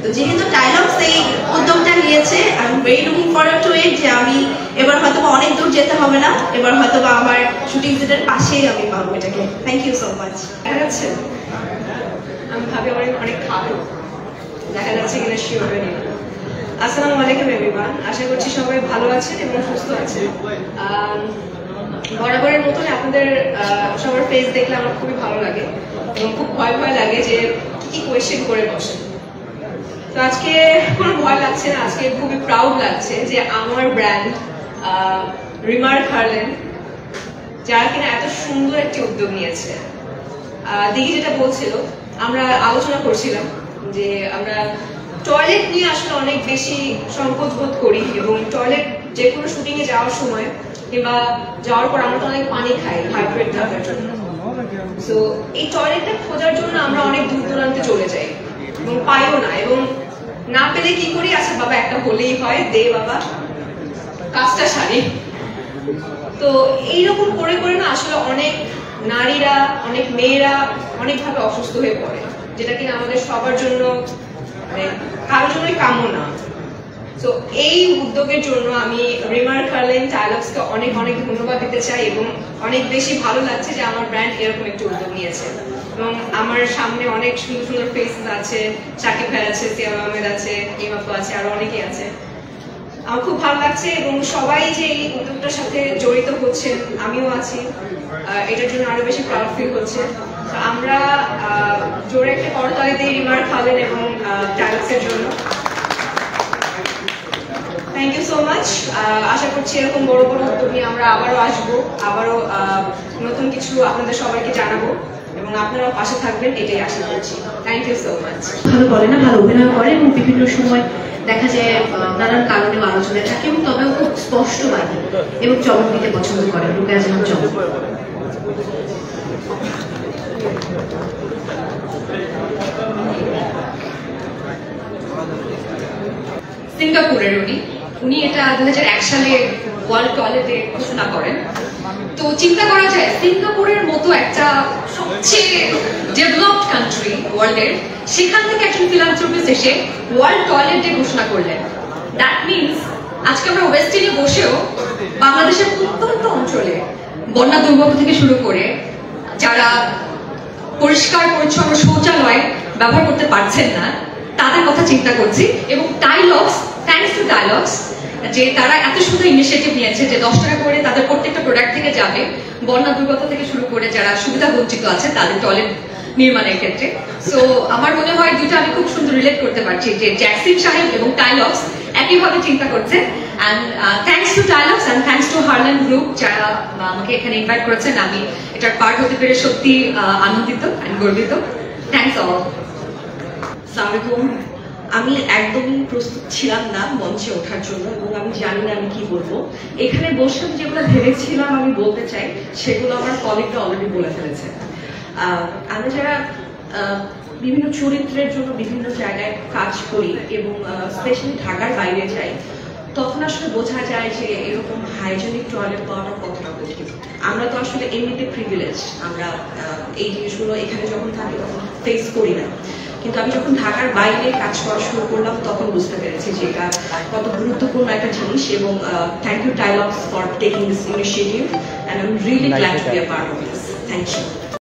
তো যেহেতু ডায়লগস এই উদ্যোগটা নিয়েছে, I am very looking forward to it যে আমি এবার হয়তো অনেক দূর যেতে হবে না, এবার হয়তো আমার শুটিং সেটের পাশেই আমি পাবো এটাকে। Thank you so much. দেখা যাচ্ছে আমি ভাবি অনেক অনেক খাবো, দেখা যাচ্ছে কিনা শিওর হয়ে নিলাম। আসসালামু আলাইকুম এভরিওয়ান, আশা করছি সবাই ভালো আছেন এবং সুস্থ আছেন। বরাবরের মতন আপনাদের সবার ফেস দেখলে আমার খুবই ভালো লাগে এবং খুব ভয় ভয় লাগে যে কি কোয়েশ্চেন করে বসেন। তো আজকে কোনো ভয় লাগছে না, আজকে খুবই প্রাউড লাগছে যে আমার ব্র্যান্ড রিমার্ক হারলেন, যারা কিনা এত সুন্দর একটি উদ্যোগ নিয়েছে। দিঘি যেটা বলছিল, আমরা আলোচনা করছিলাম যে আমরা টয়লেট নিয়ে আসলে অনেক বেশি সংকোচ বোধ করি এবং টয়লেট যে কোনো শুটিং এ যাওয়ার সময় কিংবা যাওয়ার পর আমরা তো অনেক পানি খাই হাইড্রেট থাকার জন্য। সো এই টয়লেটটা খোঁজার জন্য আমরা অনেক দূর দূরান্তে চলে যাই এবং পাইও না, এবং না পেলে কি করি, আচ্ছা বাবা একটা হলেই হয়, দে বাবা কাজটা সারি। তো এইরকম করে করে না আসলে অনেক নারীরা, অনেক মেয়েরা অনেকভাবে অসুস্থ হয়ে পড়ে, যেটা কিনা আমাদের সবার জন্য মানে কারোর জন্যই কাম্য না। তো এই উদ্যোগের জন্য আমি রিমার্ক হারলেন ডায়লগসকে অনেক অনেক ধন্যবাদ দিতে চাই এবং অনেক বেশি ভালো লাগছে যে আমার ব্র্যান্ড এরকম একটি উদ্যোগ নিয়েছে। এবং আমার সামনে অনেক সুন্দর সুন্দর ফেসেস আছে, শাকিব ভাই আছে, সিয়াম আহমেদ আছে, ইমাপু আছে, আরো অনেকেই আছে। আমার খুব ভালো লাগছে এবং সবাই যে এই উদ্যোগটার সাথে জড়িত হচ্ছেন, আমিও আছি, এটার জন্য আরো বেশি প্রাউড ফিল হচ্ছে। আমরা জোরে একটা করতালি দিই রিমার্ক হারলেন এবং ডায়লগসের জন্য। Thank you so much. আশা করছি এরকম বড় বড় উদ্যোগ নিয়ে আমরা আবারও আসবো, আবারও নতুন কিছু আপনাদের সবাইকে জানাবো এবং আপনারাও পাশে থাকবেন, এটাই আশা করছি। Thank you so much. ভালো বলে না, ভালো অভিনয় করে এবং বিভিন্ন সময় দেখা যায় নানান কারণেও আলোচনায় থাকে এবং তবেও খুব স্পষ্টবাদী এবং চমক দিতে পছন্দ করে। রুকেয়া জাহান চমক। সিঙ্গাপুরের উনি এটা 2001 সালে ওয়ার্ল্ড টয়লেটে ঘোষণা করেন। তো চিন্তা করা যায় সিঙ্গাপুরের মতো একটা সবচেয়ে ডেভেলপড কান্ট্রি ওয়ার্ল্ডের, সেখান থেকে একজন ফিলান্থ্রপিস্ট এসে ওয়ার্ল্ড টয়লেট ডে ঘোষণা করলেন। দ্যাট মিনস আজকে আমরা ওয়েস্ট ইন্ডিজে বসেও বাংলাদেশের প্রত্যন্ত অঞ্চলে বন্যা দুর্গত থেকে শুরু করে যারা পরিষ্কার পরিচ্ছন্ন শৌচালয় ব্যবহার করতে পারছেন না, তাদের কথা চিন্তা করছি। এবং ডায়লগস, থ্যাঙ্কস টু ডায়লগস, যে তারা এত সুন্দর ইনিশিয়েটিভ নিয়েছে যে 10 টাকা করে তাদের প্রত্যেকটা প্রোডাক্ট থেকে যাবে বন্যা দুর্গত থেকে শুরু করে যারা সুবিধা বঞ্চিত আছে তাদের টয়লেট নির্মাণের ক্ষেত্রে। সো আমার মনে হয় দুটো আমি খুব সুন্দর রিলেট করতে পারছি যে জ্যাকসিন সাহেব এবং ডায়লগস একইভাবে চিন্তা করছে। And thanks to dialogues and thanks to হারলেন গ্রুপ, যারা আমাকে এখানে ইনভাইট করেছেন। আমি এটার পার্ট হতে পেরে সত্যি আনন্দিত অ্যান্ড গর্বিত। Thanks all. আসসালামু আলাইকুম। আমি একদমই প্রস্তুত ছিলাম না মঞ্চে ওঠার জন্য এবং আমি জানি না আমি কি বলবো। এখানে বসে যেগুলো ভেবেছিলাম আমি বলতে চাই সেগুলো আমার কলিগরা অলরেডি বলে ফেলেছে। আমরা যারা বিভিন্ন চরিত্রের জন্য বিভিন্ন জায়গায় কাজ করি এবং স্পেশালি ঢাকার বাইরে যাই, তখন আসলে বোঝা যায় যে এরকম হাইজেনিক টয়লেট পাওয়াটা কতটা কঠিন। আমরা তো আসলে এমনিতে প্রিভিলেজ, আমরা এই জিনিসগুলো এখানে যখন থাকি তখন ফেস করি না। কিন্তু আমি যখন ঢাকার বাইরে কাজ করা শুরু করলাম তখন বুঝতে পেরেছি যে এটা কত গুরুত্বপূর্ণ একটা জিনিস। এবং thank you dialogues for taking this initiative and I am really glad to be a part of this. Thank you.